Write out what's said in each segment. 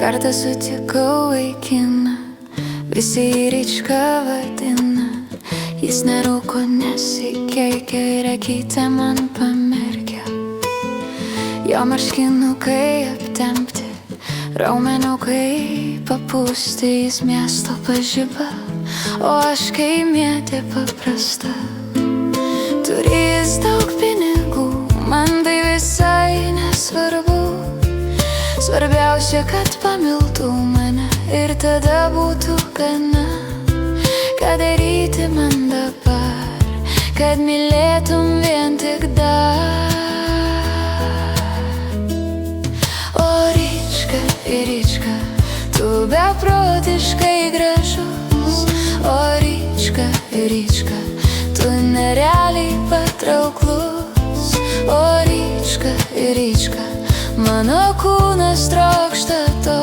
Kartą sutikau vaikiną, visi jį Ryčka vadina. Jis nerūko, nesikeikia ir akytę man pamerkia. Jo marškinukai aptempti, raumenukai papūsti. Jis miesto pažiba, o aš kaimietė paprasta. Turi jis daug pinigų, man tai visai nesvarbu. Svarbiausia, kad pamiltų mane ir tada būtų gana. Ką daryti man dabar, kad mylėtum vien tik dar? O Ryčka, Ryčka, tu beprotiškai gražus. O Ryčka, Ryčka, tu nerealiai patrauklus. O Ryčka, Ryčka, mano kūnas trokšta to.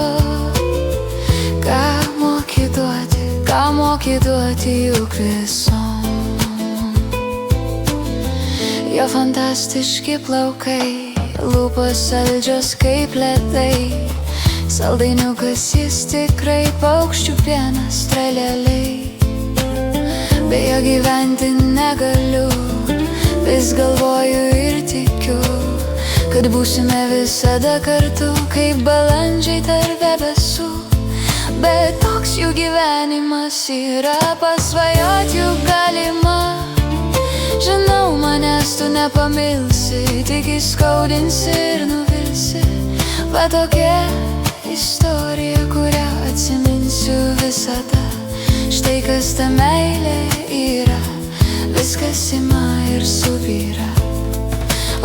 Ką moki duoti juk visom. Jo fantastiški plaukai, lūpos saldžios kaip ledai. Saldainiukas jis tikrai, paukščių pienas tralialiai. Be jo gyventi negaliu, vis galvoju ir tikiu, kad būsime visada kartu, kaip balandžiai tarp debesų. Bet toks jų gyvenimas yra, pasvajot juk galima. Žinau, manęs tu nepamilsi, tik įskaudinsi ir nuvilsi. Va tokia istorija, kurią atsiminsiu visada. Štai kas ta meilė yra, viskas ima ir subyra.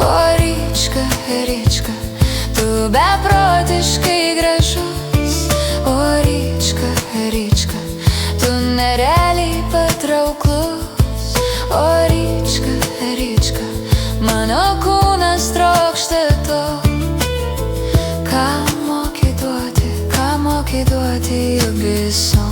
O Ryčka, Ryčka, tu beprotiškai gražus. O Ryčka, Ryčka, tu nerealiai patrauklus. O Ryčka, Ryčka, mano kūnas trokšta to. Ką moki duoti juk visom.